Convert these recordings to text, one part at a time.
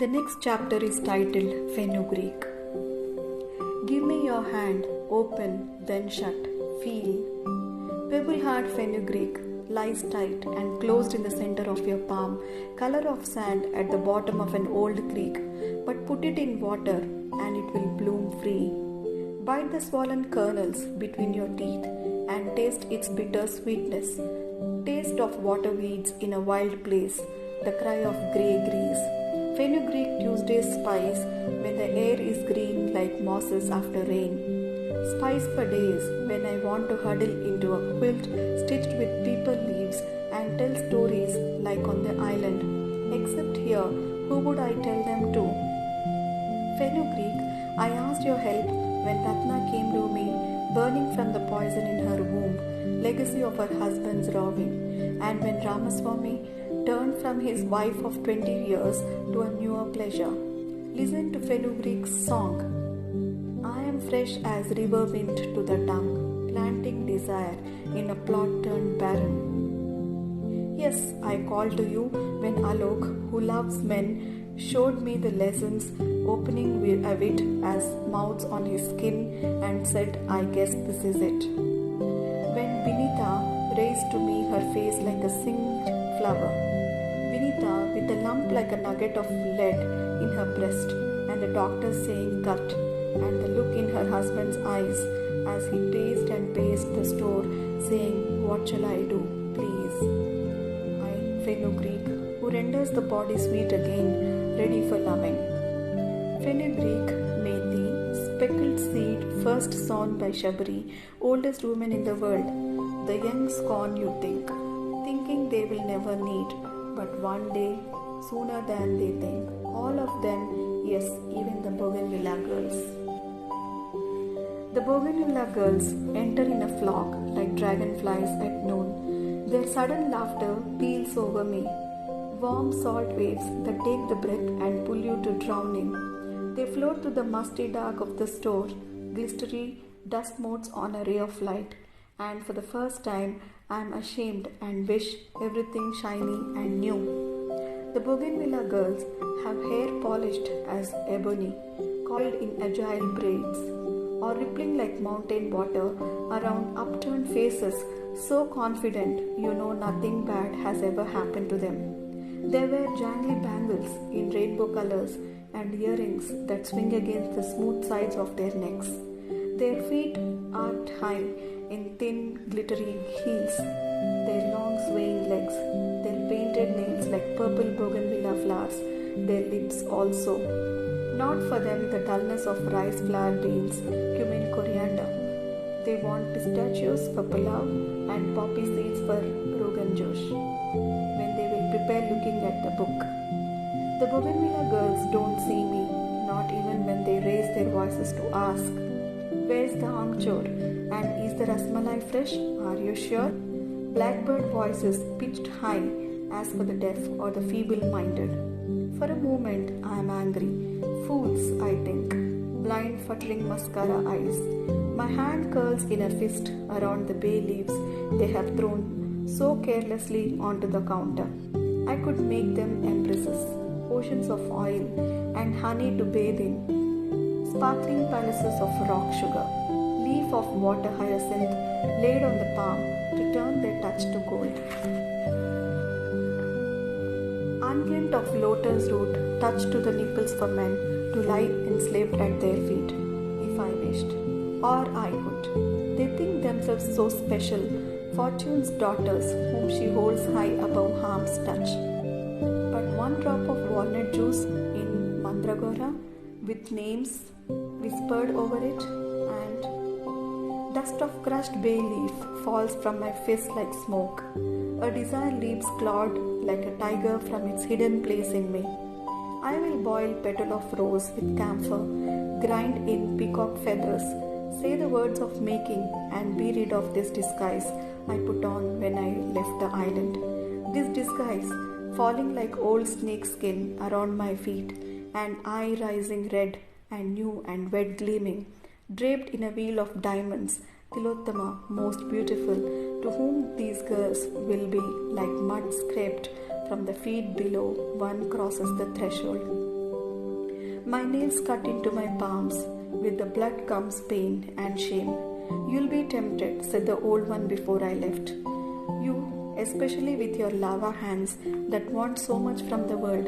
The next chapter is titled Fenugreek. Give me your hand, open, then shut, feel. Pebble-hard fenugreek lies tight and closed in the center of your palm, color of sand at the bottom of an old creek, but put it in water and it will bloom free. Bite the swollen kernels between your teeth and taste its bitter sweetness. Taste of water weeds in a wild place, the cry of grey grease. Fenugreek Tuesday's spice when the air is green like mosses after rain. Spice for days when I want to huddle into a quilt stitched with peepal leaves and tell stories like on the island. Except here, who would I tell them to? Fenugreek, I asked your help when Ratna came to me, burning from the poison in her womb, legacy of her husband's roving, and when Ramaswamy turned from his wife of 20 years to a newer pleasure. Listen to Fenugreek's song. I am fresh as river wind to the tongue, planting desire in a plot turned barren. Yes, I call to you when Alok, who loves men, showed me the lessons, opening a wit as mouths on his skin and said, I guess this is it. When Vinita raised to me her face like a singed flower, Vinita with a lump like a nugget of lead in her breast, and the doctor saying cut, and the look in her husband's eyes as he paced and paced the store, saying, what shall I do, please? I, Fenugreek, who renders the body sweet again, ready for loving. Fenugreek, methi, speckled seed first sown by Shabari, oldest woman in the world. The young scorn you think, thinking they will never need, but one day, sooner than they think, all of them, yes, even the Bougainvillea girls. The Bougainvillea girls enter in a flock like dragonflies at noon. Their sudden laughter peals over me, warm salt waves that take the breath and pull you to drowning. They float to the musty dark of the store, glistery dust motes on a ray of light, and for the first time I am ashamed and wish everything shiny and new. The Bougainvillea girls have hair polished as ebony, coiled in agile braids, or rippling like mountain water around upturned faces, so confident you know nothing bad has ever happened to them. They wear jangly bangles in rainbow colors and earrings that swing against the smooth sides of their necks. Their feet arched high in thin, glittering heels, their long swaying legs, their painted nails like purple bougainvillea flowers, their lips also. Not for them the dullness of rice, flour, beans, cumin, coriander. They want pistachios for pulao and poppy seeds for rogan josh, when they will prepare looking at the book. The Bougainvillea girls don't see me, not even when they raise their voices to ask, where's the amchor? And is the rasmalai fresh? Are you sure? Blackbird voices pitched high as for the deaf or the feeble-minded. For a moment I am angry. Fools, I think. Blind, futtering mascara eyes. My hand curls in a fist around the bay leaves they have thrown so carelessly onto the counter. I could make them empresses, oceans of oil and honey to bathe in, sparkling palaces of rock sugar, leaf of water hyacinth laid on the palm to turn their touch to gold. Unglint of lotus root touched to the nipples for men to lie enslaved at their feet, if I wished, or I would. They think themselves so special, Fortune's daughters whom she holds high above harm's touch. But one drop of walnut juice in mandragora with names whispered over it, and dust of crushed bay leaf falls from my fist like smoke. A desire leaps clawed like a tiger from its hidden place in me. I will boil petal of rose with camphor, grind in peacock feathers, say the words of making, and be rid of this disguise I put on when I left the island. This disguise, falling like old snake skin around my feet, and eye rising red and new and wet gleaming, draped in a wheel of diamonds, Tilottama, most beautiful, to whom these girls will be like mud scraped from the feet below one crosses the threshold. My nails cut into my palms. With the blood comes pain and shame. You'll be tempted, said the old one before I left. You, especially with your lava hands that want so much from the world,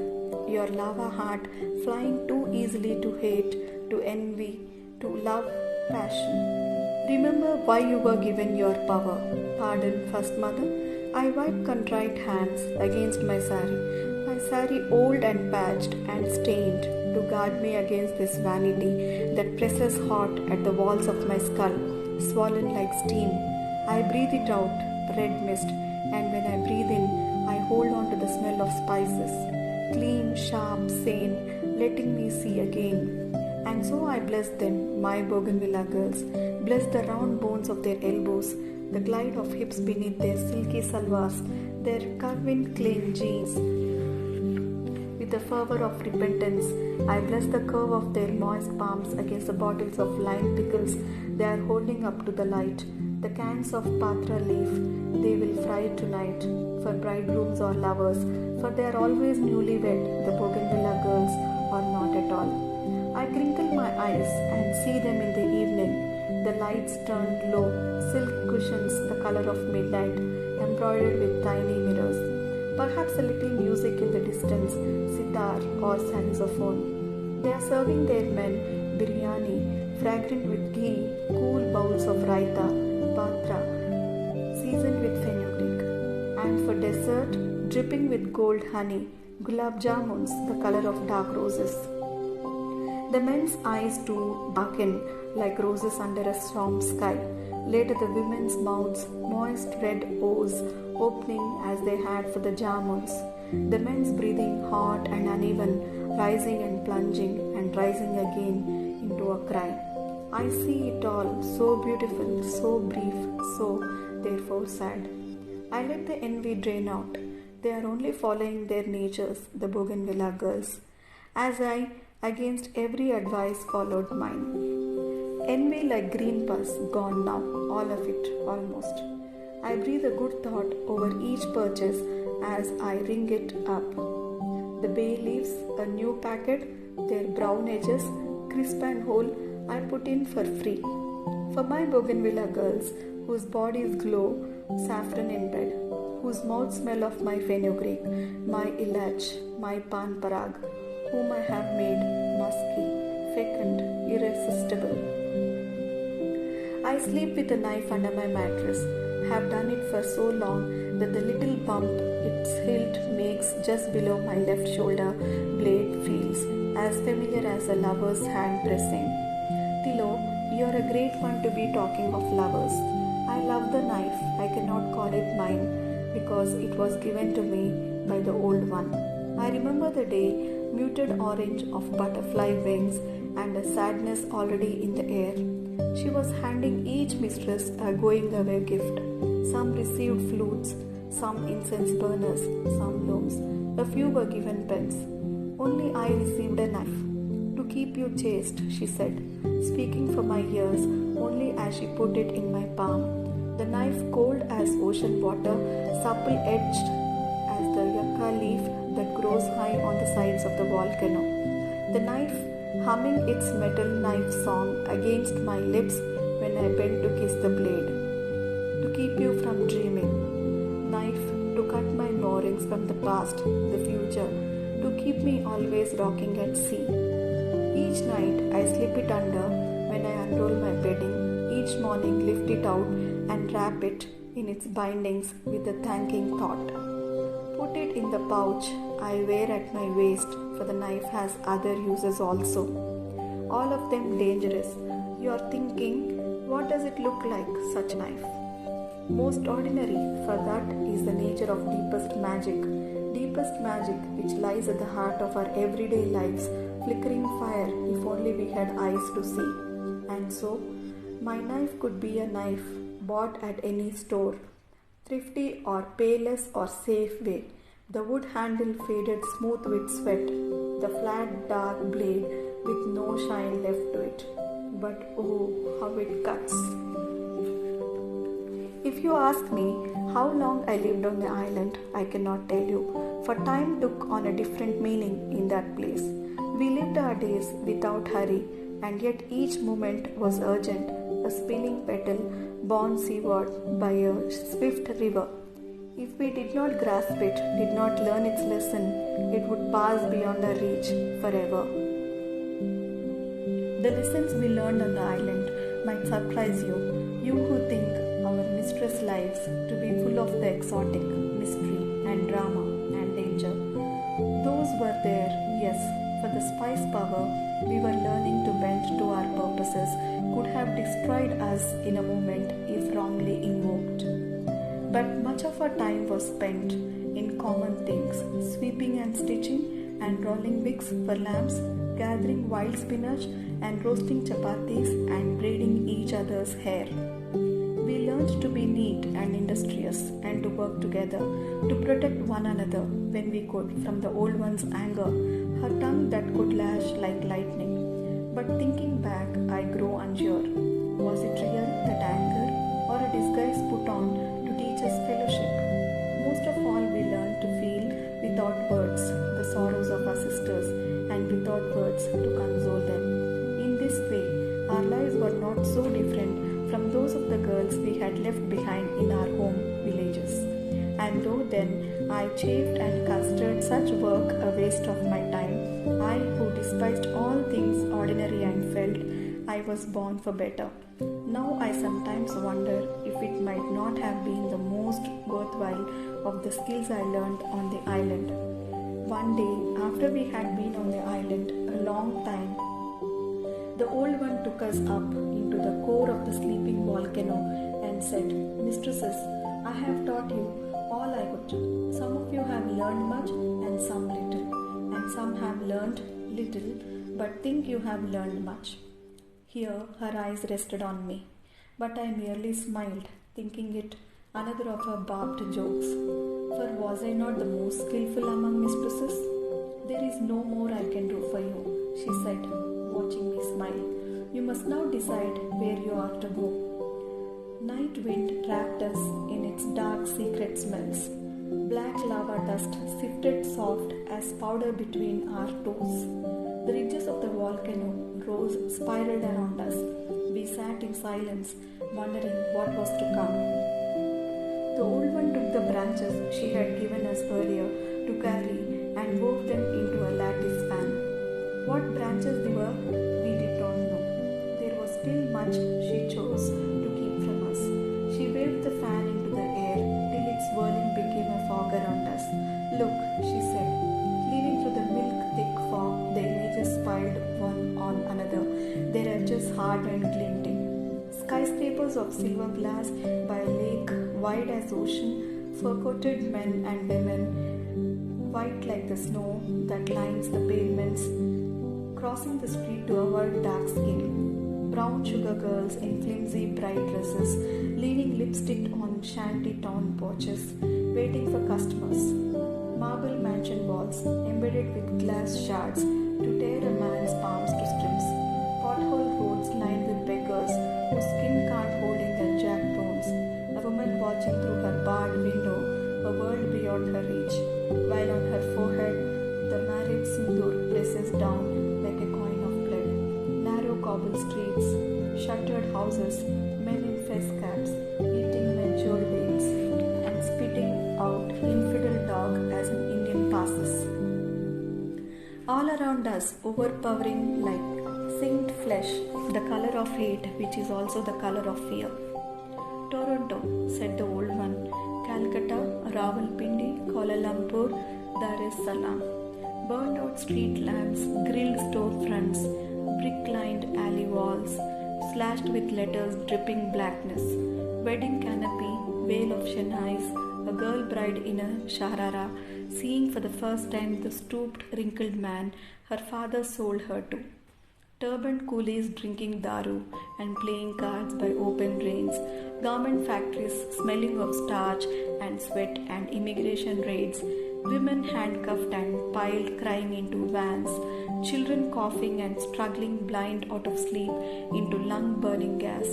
your lava heart flying too easily to hate, to envy, to love, passion. Remember why you were given your power. Pardon, First Mother. I wiped contrite hands against my sari old and patched and stained, to guard me against this vanity that presses hot at the walls of my skull, swollen like steam. I breathe it out, red mist, and when I breathe in, I hold on to the smell of spices, clean, sharp, sane, letting me see again. And so I bless them, my Bougainvillea girls, bless the round bones of their elbows, the glide of hips beneath their silky salwars, their curving clean jeans. With the fervor of repentance, I bless the curve of their moist palms against the bottles of lime pickles they are holding up to the light, the cans of patra leaf they will fry tonight, for bridegrooms or lovers, for they are always newlywed, the Bougainvillea girls, or not at all. I crinkle my eyes and see them in the evening, the lights turned low, silk cushions the color of midnight, embroidered with tiny mirrors. Perhaps a little music in the distance, sitar or saxophone. They are serving their men biryani, fragrant with ghee, cool bowls of raita, patra, seasoned with fenugreek. And for dessert, dripping with gold honey, gulab jamuns, the color of dark roses. The men's eyes too darken like roses under a storm sky. Later the women's mouths, moist red O's, opening as they had for the jamuns. The men's breathing hot and uneven, rising and plunging and rising again into a cry. I see it all, so beautiful, so brief, so therefore sad. I let the envy drain out. They are only following their natures, the Bougainvillea girls, as I, against every advice, followed mine. Envy like green pus, gone now, all of it, almost. I breathe a good thought over each purchase as I ring it up. The bay leaves, a new packet, their brown edges, crisp and whole, I put in for free. For my Bougainvillea girls, whose bodies glow, saffron in bed, whose mouths smell of my fenugreek, my ilach, my pan parag, whom I have made musky, fecund, irresistible. I sleep with a knife under my mattress, have done it for so long that the little bump its hilt makes just below my left shoulder blade feels as familiar as a lover's hand pressing. Tilo, you're a great one to be talking of lovers. I love the knife, I cannot call it mine because it was given to me by the old one. I remember the day, muted orange of butterfly wings and a sadness already in the air. She was handing each mistress a going-away gift. Some received flutes, some incense burners, some loaves. A few were given pens. Only I received a knife. To keep you chaste, she said, speaking for my ears only as she put it in my palm. The knife cold as ocean water, supple-edged as the yucca leaf that grows high on the sides of the volcano. The knife humming its metal knife song against my lips when I bent to kiss the blade. To keep you from dreaming. Knife to cut my moorings from the past, the future, to keep me always rocking at sea. Each night I slip it under when I unroll my bedding. Each morning lift it out and wrap it in its bindings with a thanking thought. Put it in the pouch I wear at my waist, for the knife has other uses also. All of them dangerous. You are thinking, what does it look like, such knife? Most ordinary, for that is the nature of deepest magic which lies at the heart of our everyday lives, flickering fire if only we had eyes to see. And so, my knife could be a knife bought at any store, thrifty or payless or safe way. The wood handle faded smooth with sweat, the flat dark blade with no shine left to it. But oh, how it cuts! If you ask me how long I lived on the island, I cannot tell you, for time took on a different meaning in that place. We lived our days without hurry, and yet each moment was urgent, a spinning petal borne seaward by a swift river. If we did not grasp it, did not learn its lesson, it would pass beyond our reach forever. The lessons we learned on the island might surprise you, you who think our mistress lives to be full of the exotic, mystery and drama and danger. Those were there, yes, for the spice power we were learning to bend to our purposes could have destroyed us in a moment if wrongly invoked. But much of our time was spent in common things, sweeping and stitching and rolling wicks for lamps, gathering wild spinach and roasting chapatis and braiding each other's hair. We learned to be neat and industrious and to work together, to protect one another when we could from the old one's anger, her tongue that could lash like lightning. But thinking back, I grow unsure. Was it real, that anger, or a disguise put on to teach us fellowship? Most of all, we learned to feel without words the sorrows of our sisters and without words to console them. In this way, our lives were not so different from those of the girls we had left behind in our home villages. And though then I chafed and considered such work a waste of my time, I who despised all things ordinary and felt I was born for better, now I sometimes wonder if it might not have been the most worthwhile of the skills I learned on the island. One day, after we had been on the island a long time, the old one took us up into the core of the sleeping volcano and said, "Mistresses, I have taught you all I could. Some of you have learned much and some little, and some have learned little but think you have learned much." Here her eyes rested on me, but I merely smiled, thinking it another of her barbed jokes. For was I not the most skillful among mistresses? "There is no more I can do for you," she said, watching me smile. "You must now decide where you are to go." Night wind wrapped us in its dark secret smells. Black lava dust sifted soft as powder between our toes. The ridges of the volcano rose spiraled around us. We sat in silence, wondering what was to come. The old one took the branches she had given us earlier to carry and wove them into a lattice fan. What branches they were, we did not know. There was still much she chose to keep from us. She waved the fan into the air till its whirling became a fog around us. "Look," she said, cleaving through the milk-thick fog, the images piled one on another, their edges hard and glinting. Skyscrapers of silver glass by a lake wide as ocean, fur-coated men and women, white like the snow that lines the pavements, crossing the street to avoid dark skin. Brown sugar girls in flimsy bright dresses, leaving lipstick on shanty town porches, waiting for customers. Marble mansion walls embedded with glass shards to tear a man's palms to strips. Pothole roads lined with beggars whose skin can't hold in their jackbones. A woman watching through her barred window, a world beyond her reach, while on her forehead the marriage sindoor presses down like a coin of blood. Narrow cobble streets, shuttered houses, men in fez caps, eating matured dates and spitting out infidel dog as an Indian passes. All around us, overpowering like synced flesh, the color of hate, which is also the color of fear. "Toronto," said the old one, "Calcutta, Rawalpindi, Kuala Lumpur, Dar es Salaam. Burned out street lamps, grilled storefronts, brick-lined alley walls, slashed with letters dripping blackness. Wedding canopy, veil of Chennais, a girl bride in a sharara, seeing for the first time the stooped, wrinkled man her father sold her to. Turbaned coolies drinking daru and playing cards by open drains, garment factories smelling of starch and sweat and immigration raids, women handcuffed and piled crying into vans, children coughing and struggling blind out of sleep into lung-burning gas.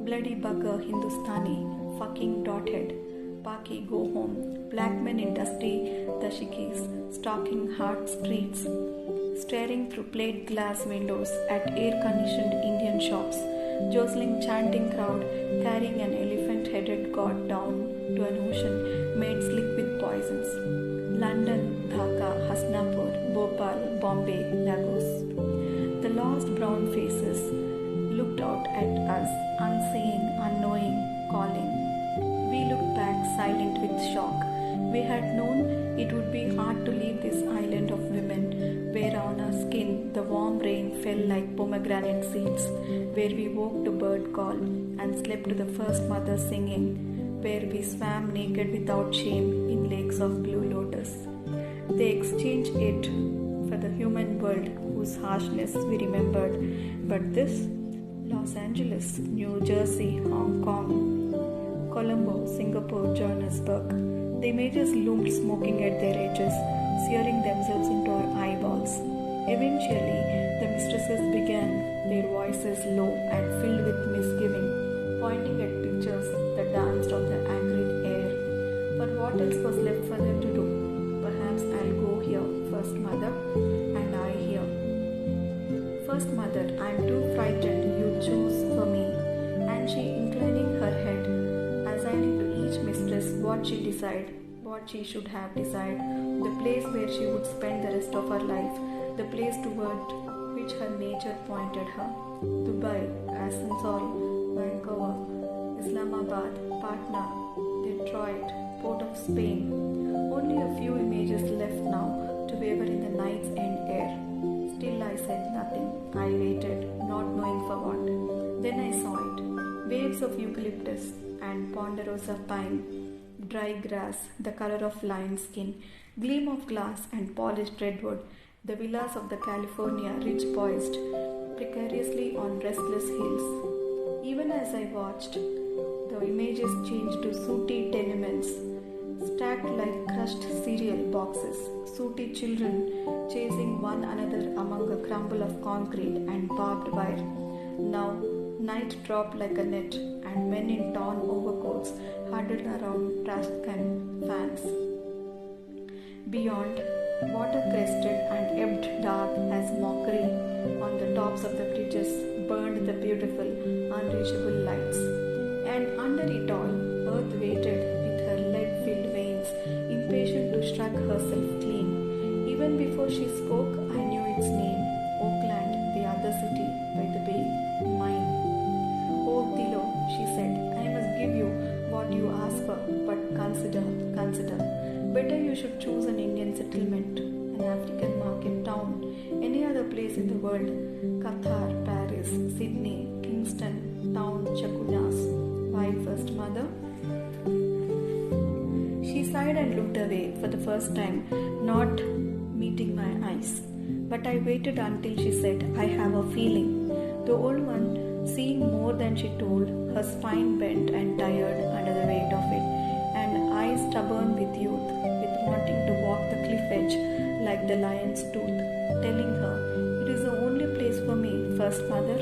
Bloody bugger Hindustani, fucking dothead, Paki go home, black men in dusty dashikis, stalking hard streets, staring through plate glass windows at air-conditioned Indian shops, jostling chanting crowd carrying an elephant-headed god down to an ocean made slick with poisons. London, Dhaka, Hasnapur, Bhopal, Bombay, Lagos. The lost brown faces looked out at us, unseeing, unknowing, calling. We looked back silent with shock. We had known it would be hard to leave this island of women, where on our skin the warm rain fell like pomegranate seeds, where we woke to bird call and slept to the first mother singing, where we swam naked without shame in lakes of blue lotus. They exchanged it for the human world whose harshness we remembered, but this Los Angeles, New Jersey, Hong Kong, Colombo, Singapore, Johannesburg. The images loomed smoking at their edges, searing themselves into our eyeballs. Eventually, the mistresses began, their voices low and filled with misgiving, pointing at pictures that danced on the acrid air. But what else was left for them to do? Perhaps I'll go here, First Mother, and I here. First Mother, I'm too frightened, you choose for me. And she, inclining her head, assigning to each mistress what she should have decided, the place where she would spend the rest of her life, the place toward which her nature pointed her. Dubai, Asansol, Vancouver, Islamabad, Patna, Detroit, Port of Spain. Only a few images left now to waver in the night's end air. Still I said nothing. I waited, not knowing for what. Then I saw it. Waves of eucalyptus and ponderosa pine, dry grass, the color of lion skin, gleam of glass and polished redwood, the villas of the California ridge poised precariously on restless hills. Even as I watched, the images changed to sooty tenements, stacked like crushed cereal boxes, sooty children chasing one another among a crumble of concrete and barbed wire. Now, night dropped like a net, and men in torn overcoats huddled around trash can fans. Beyond, water crested and ebbed dark as mockery on the tops of the bridges burned the beautiful, unreachable lights. And under it all, earth waited with her lead-filled veins, impatient to shrug herself clean. Even before she spoke, I knew its name, Oakland, the other city by the bay, mine. Oh, Tilo, she said, I must give you what you ask for, but consider. Better you should choose an Indian settlement, an African market town, any other place in the world, Qatar, Paris, Sydney, Kingston, town, Chakunas. Why, First Mother? She sighed and looked away for the first time, not meeting my eyes. But I waited until she said, I have a feeling. The old one, seeing more than she told, her spine bent and tired under the weight of it, and eyes stubborn with youth, with wanting to walk the cliff edge like the lion's tooth, telling her, it is the only place for me, First Mother,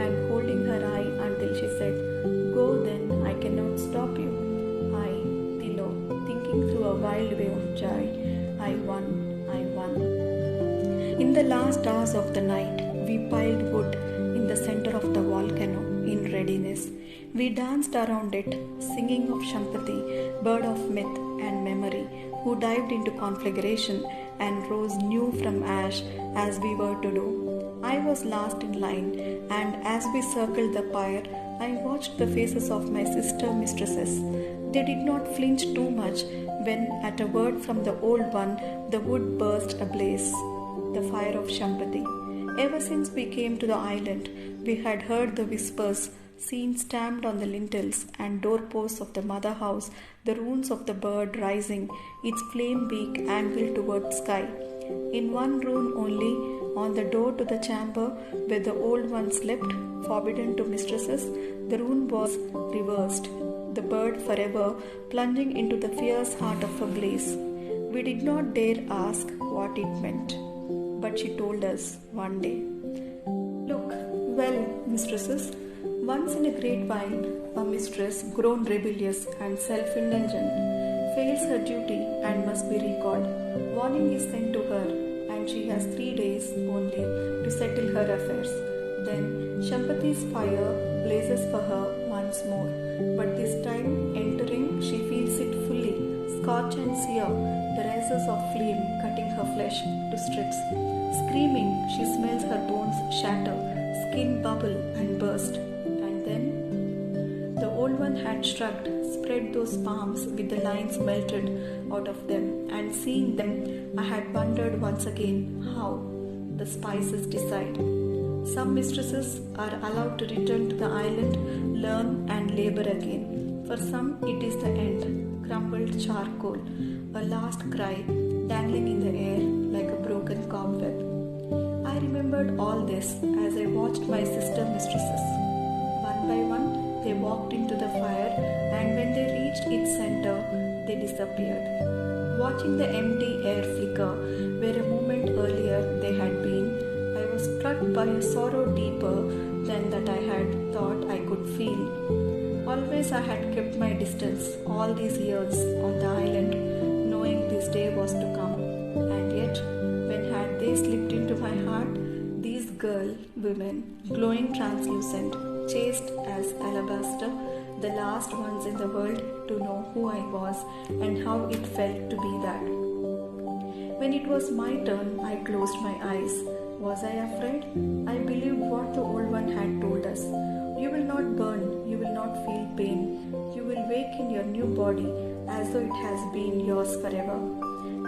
and holding her eye until she said, go then, I cannot stop you. I, Tilo, thinking through a wild wave of joy, I won. In the last hours of the night, we piled wood in the center of the volcano in readiness. We danced around it, singing of Shampati, bird of myth and memory, who dived into conflagration and rose new from ash as we were to do. I was last in line, and as we circled the pyre, I watched the faces of my sister mistresses. They did not flinch too much when, at a word from the old one, the wood burst ablaze. The fire of Shampati. Ever since we came to the island, we had heard the whispers, seen stamped on the lintels and doorposts of the mother house, the runes of the bird rising, its flame beak angled toward sky. In one rune only, on the door to the chamber where the old one slept, forbidden to mistresses, the rune was reversed, the bird forever plunging into the fierce heart of a blaze. We did not dare ask what it meant. But she told us one day, look, well, mistresses, once in a great while, a mistress, grown rebellious and self-indulgent, fails her duty and must be recalled. Warning is sent to her, and and she has 3 days only to settle her affairs. Then Shampati's fire blazes for her once more, but this time entering, she feels it fully, scorch and sear, the razors of flame cutting her flesh to strips. Screaming, she smells her bones shatter, skin bubble and burst. And then the old one had shrugged, spread those palms with the lines melted out of them, and seeing them, I had wondered once again how the spices decide. Some mistresses are allowed to return to the island, learn and labor again. For some, it is the end, crumbled charcoal, a last cry dangling in the air like a broken cobweb. I remembered all this as I watched my sister mistresses. One by one, they walked into the fire, and when they reached its center, they disappeared. Watching the empty air flicker where a moment earlier they had been, I was struck by a sorrow deeper than that I had thought I could feel. Always I had kept my distance all these years on the island, knowing this day was to come. And yet, when had they slipped into my heart, these women, glowing translucent, chaste as alabaster, the last ones in the world to know who I was and how it felt to be that. When it was my turn, I closed my eyes. Was I afraid? I believed what the old one had told us. You will not burn, you will not feel pain. You will wake in your new body as though it has been yours forever.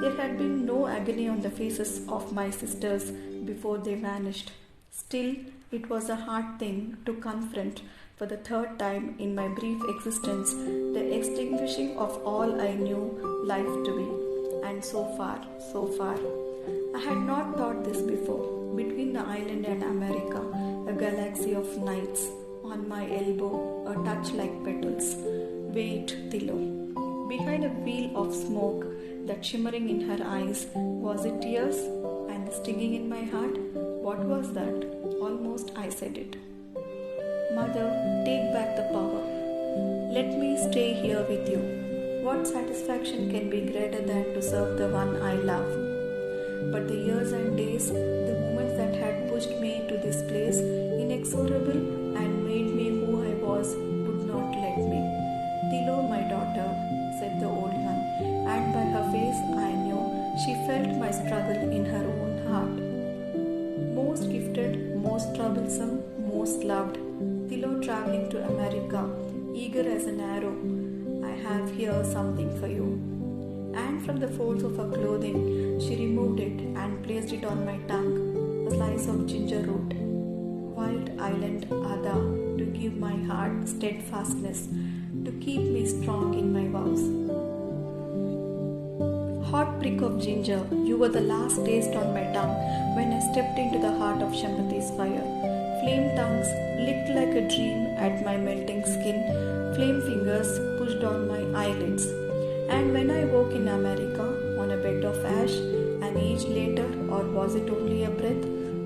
There had been no agony on the faces of my sisters before they vanished. Still, it was a hard thing to confront for the third time in my brief existence, the extinguishing of all I knew life to be. And so far, I had not thought this before. Between the island and America, a galaxy of nights. On my elbow, a touch like petals. Wait, Tilo. Behind a wheel of smoke, that shimmering in her eyes, was it tears? And the stinging in my heart? What was that? Almost I said it. Mother, take back the power. Let me stay here with you. What satisfaction can be greater than to serve the one I love? But the years and days, the moments that had pushed me to this place, inexorable and made me who I was, would not let me. Tilo, my daughter, said the old one, and by her face I knew she felt my struggle in her own heart. Most gifted, most troublesome, most loved, Tilo traveling to America, eager as an arrow, I have here something for you. And from the folds of her clothing, she removed it and placed it on my tongue, a slice of ginger root. Wild island Ada, to give my heart steadfastness, to keep me strong in my vows. Hot prick of ginger, you were the last taste on my tongue when I stepped into the heart of Shampati's fire. Flame tongues licked like a dream at my melting skin, flame fingers pushed on my eyelids. And when I woke in America, on a bed of ash, an age later, or was it only a breath,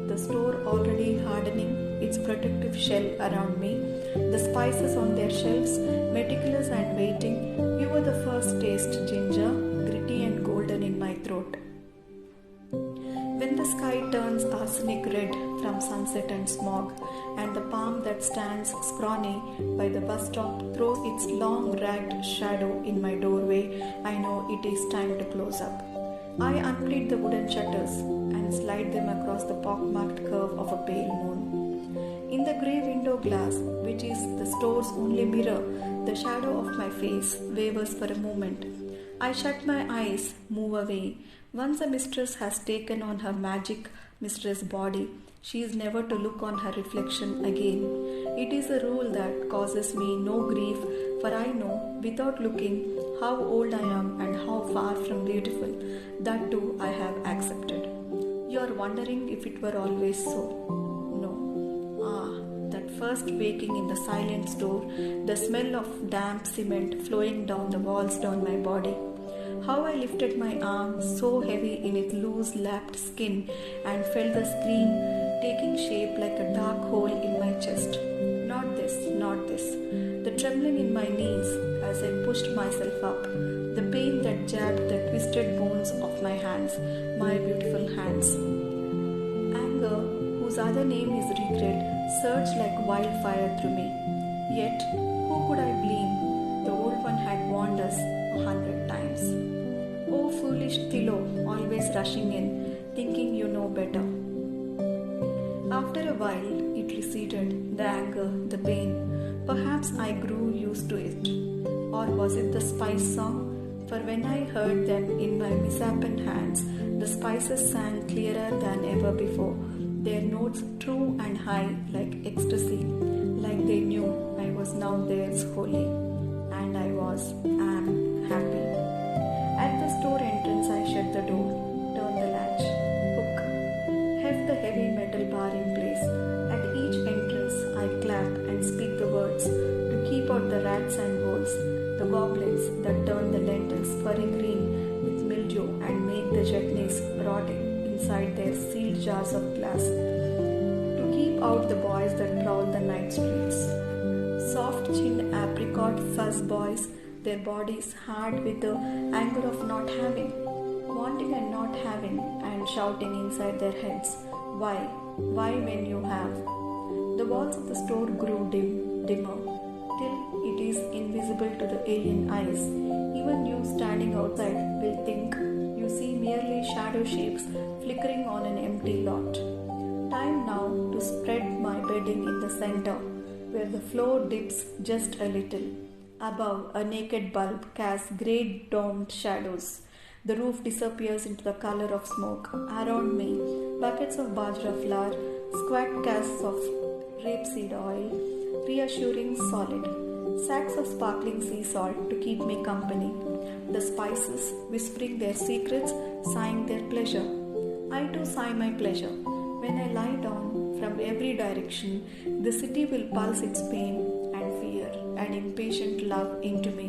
the store already hardening its protective shell around me, the spices on their shelves, meticulous and waiting, you were the first taste, ginger, gritty and golden in my throat. When the sky turns arsenic red from sunset and smog, and the palm that stands scrawny by the bus stop throws its long ragged shadow in my doorway, I know it is time to close up. I unplait the wooden shutters and slide them across the pockmarked curve of a pale moon. In the grey window glass, which is the store's only mirror, the shadow of my face wavers for a moment. I shut my eyes, move away. Once a mistress has taken on her magic mistress body, she is never to look on her reflection again. It is a rule that causes me no grief, for I know, without looking, how old I am and how far from beautiful. That too I have accepted. You are wondering if it were always so. No. That first waking in the silent store, the smell of damp cement flowing down the walls down my body. How I lifted my arm, so heavy in its loose lapped skin, and felt the scream taking shape like a dark hole in my chest. Not this, not this. The trembling in my knees as I pushed myself up. The pain that jabbed the twisted bones of my hands, my beautiful hands. Anger, whose other name is regret, surged like wildfire through me. Yet, who could I blame? The old one had warned us 100 times. Oh, foolish Tilo, always rushing in, thinking you know better. After a while, it receded, the anger, the pain. Perhaps I grew used to it. Or was it the spice song? For when I heard them in my misshapen hands, the spices sang clearer than ever before, their notes true and high like ecstasy, like they knew I was now theirs wholly. And I am happy. At the store entrance, I shut the door, turned the latch, hook, held the heavy metal bar in place. At each entrance, I clap and speak the words to keep out the rats and voles, the goblins that turn the lentils furry green with mildew and make the chutneys rot inside their sealed jars of glass, to keep out the boys that prowl the night streets. Soft-chinned apricot fuzz boys, their bodies hard with the anger of not having, wanting and not having, and shouting inside their heads, "Why? Why when you have?" The walls of the store grew dimmer, till it is invisible to the alien eyes. Even you standing outside will think you see merely shadow shapes flickering on an empty lot. Time now to spread my bedding in the center, where the floor dips just a little. Above, a naked bulb casts great domed shadows. The roof disappears into the color of smoke. Around me, buckets of bajra flour, squat casks of rapeseed oil, reassuring solid, sacks of sparkling sea salt to keep me company. The spices, whispering their secrets, sighing their pleasure. I too sigh my pleasure. When I lie down, from every direction, the city will pulse its pain and fear and impatient love into me.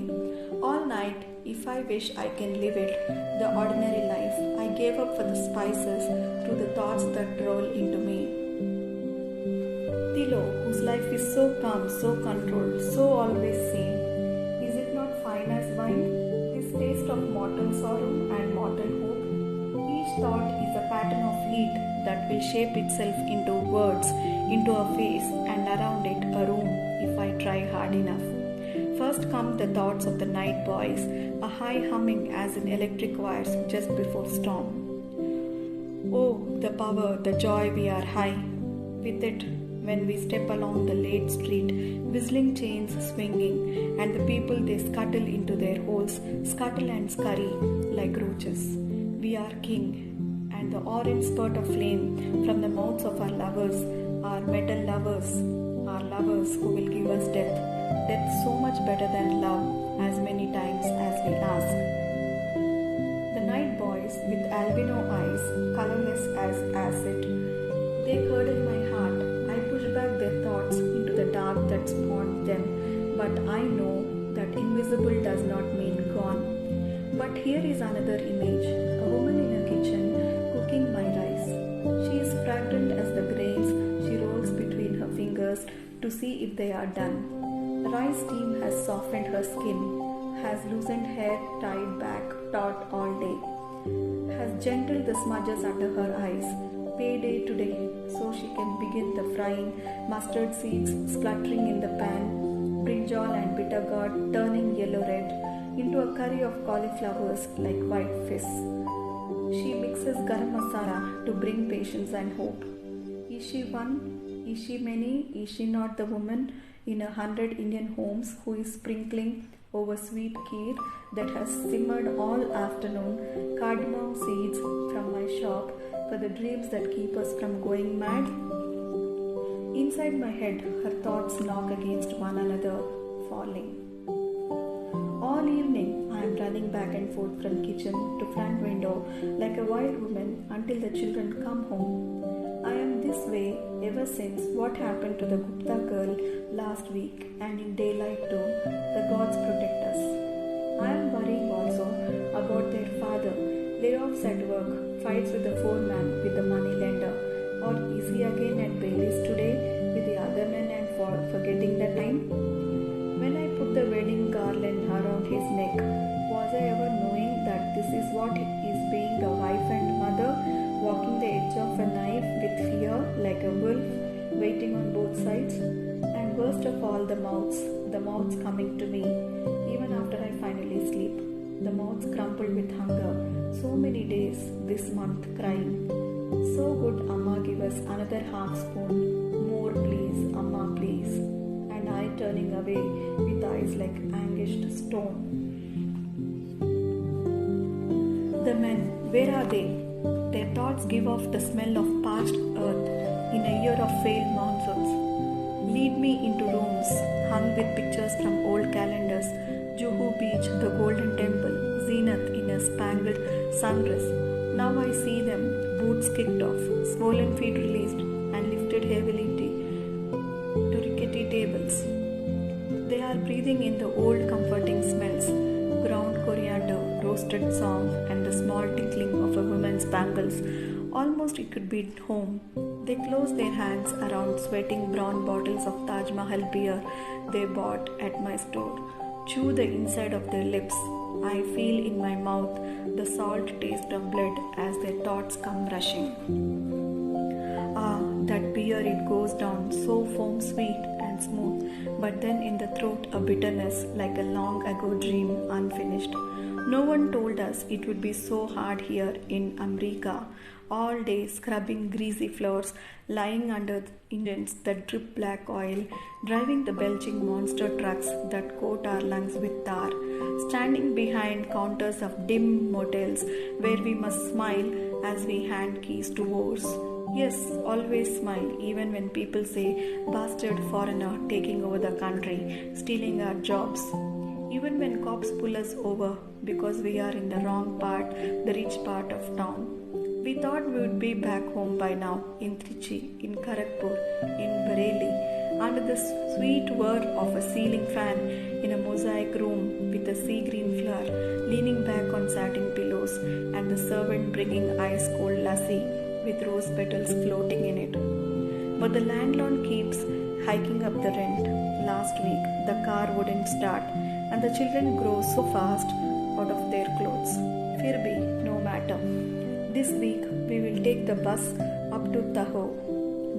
All night, if I wish I can live it, the ordinary life I gave up for the spices through the thoughts that roll into me. Tilo, whose life is so calm, so controlled, so always sane, is it not fine as wine? This taste of mortal sorrow and mortal hope? Each thought is a pattern of heat that will shape itself into words, into a face, and around it a room if I try hard enough. First come the thoughts of the night boys, a high humming as in electric wires just before storm. Oh, the power, the joy we are high with it when we step along the late street, whistling chains swinging, and the people they scuttle into their holes, scuttle and scurry like roaches. We are king, and the orange spurt of flame from the mouths of our lovers, our metal lovers, our lovers who will give us death so much better than love, as many times as we ask. The night boys with albino eyes, colorless as acid, they curdle my heart. I push back their thoughts into the dark that spawned them, but I know that invisible does not mean gone. But here is another image, a woman in a kitchen cooking my rice. She is fragrant as the grains she rolls between her fingers to see if they are done. The rice steam has softened her skin, has loosened hair tied back taut all day, has gentled the smudges under her eyes. Payday today, so she can begin the frying, mustard seeds spluttering in the pan, brinjal and bitter gourd turning yellow-red into a curry of cauliflowers like white fish. She mixes garam masala to bring patience and hope. Is she one? Is she many? Is she not the woman in 100 Indian homes who is sprinkling over sweet kheer that has simmered all afternoon, cardamom seeds from my shop for the dreams that keep us from going mad? Inside my head, her thoughts knock against one another, falling. All evening, I am running back and forth from kitchen to front window like a wild woman until the children come home. I am this way ever since what happened to the Gupta girl last week, and in daylight too. The gods protect us. I am worrying also about their father, layoffs at work, fights with the foreman with the money lender, or is he again at Bailey's today with the other men and forgetting the time? When I put the wedding garland around his neck, was I ever knowing that this is what it is being a wife and mother, walking the edge of a knife with fear like a wolf, waiting on both sides? And worst of all, the mouths coming to me, even after I finally sleep. The mouths crumpled with hunger, so many days this month crying. So good, Amma, give us another half spoon. More please, Amma, please. And I turning away with eyes like anguished stone. The men, where are they? Their thoughts give off the smell of parched earth in a year of failed monsoons. Lead me into rooms hung with pictures from old calendars, Juhu Beach, the Golden Temple, Zenith in a spangled sundress. Now I see them, boots kicked off, swollen feet released and lifted heavily to rickety tables. They are breathing in the old comforting smells, ground coriander, roasted song, and the small tinkling of a woman's bangles. Almost it could be home. They close their hands around sweating brown bottles of Taj Mahal beer they bought at my store. Chew the inside of their lips. I feel in my mouth the salt taste of blood as their thoughts come rushing. Ah, that beer, it goes down so foam sweet and smooth, but then in the throat a bitterness like a long ago dream unfinished. No one told us it would be so hard here in America. All day scrubbing greasy floors, lying under engines that drip black oil, driving the belching monster trucks that coat our lungs with tar, standing behind counters of dim motels where we must smile as we hand keys to wars. Yes, always smile even when people say bastard foreigner taking over the country, stealing our jobs. Even when cops pull us over because we are in the wrong part, the rich part of town. We thought we would be back home by now, in Trichy, in Kharagpur, in Bareilly, under the sweet whir of a ceiling fan in a mosaic room with a sea green floor, leaning back on satin pillows, and the servant bringing ice cold lassi with rose petals floating in it. But the landlord keeps hiking up the rent. Last week, the car wouldn't start, and the children grow so fast out of their clothes. Firbi, no matter. This week, we will take the bus up to Tahoe.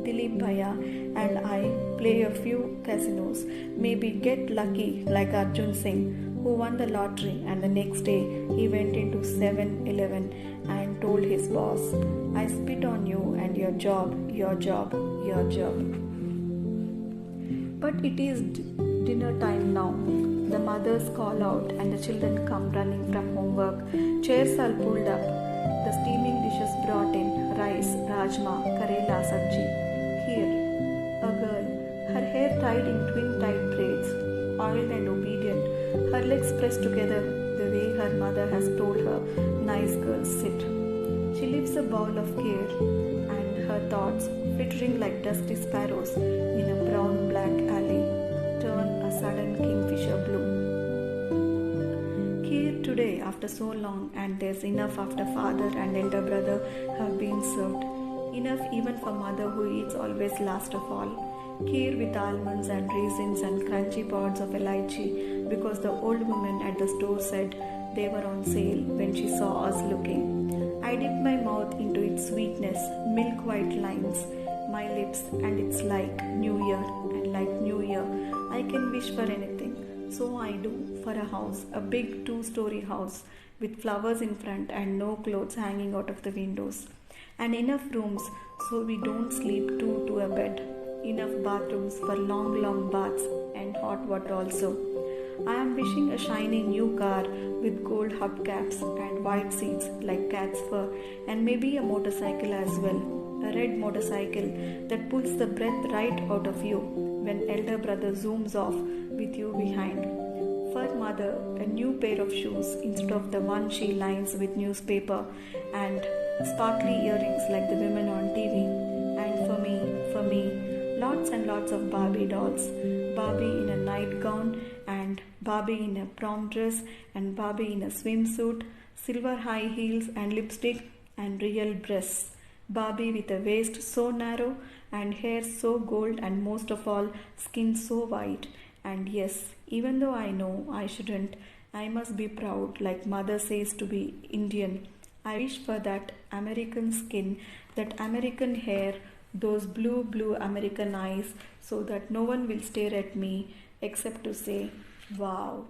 Dilip Bhaiya and I play a few casinos, maybe get lucky like Arjun Singh, who won the lottery, and the next day he went into 7-Eleven and told his boss, I spit on you and your job, your job, your job. But it is dinner time now. The mothers call out and the children come running from homework. Chairs are pulled up. The steaming dishes brought in, rice, rajma, karela, sabji. Here, a girl, her hair tied in twin tight braids, oiled and obedient, her legs pressed together the way her mother has told her nice girls sit. She lifts a bowl of care, and her thoughts, flittering like dusty sparrows in a brown-black alley, turn a sudden kingfisher blue. Here today after so long, and there's enough after father and elder brother have been served. Enough even for mother who eats always last of all. Kheer with almonds and raisins and crunchy pods of elaichi because the old woman at the store said they were on sale when she saw us looking. I dipped my mouth into its sweetness, milk white lines, my lips, and it's like New Year, and like New Year, I can wish for anything. So I do, for a house, a big 2-story house with flowers in front and no clothes hanging out of the windows. And enough rooms so we don't sleep two to a bed. Enough bathrooms for long baths and hot water also. I am wishing a shiny new car with gold hubcaps and white seats like cat's fur, and maybe a motorcycle as well. A red motorcycle that pulls the breath right out of you when elder brother zooms off with you behind. For mother, a new pair of shoes instead of the one she lines with newspaper, and sparkly earrings like the women on TV. And for me, lots and lots of Barbie dolls. Barbie in a nightgown, and Barbie in a prom dress, and Barbie in a swimsuit, silver high heels and lipstick, and real breasts. Barbie with a waist so narrow and hair so gold and most of all skin so white. And yes, even though I know I shouldn't, I must be proud like mother says to be Indian. I wish for that American skin, that American hair, those blue American eyes so that no one will stare at me except to say, wow.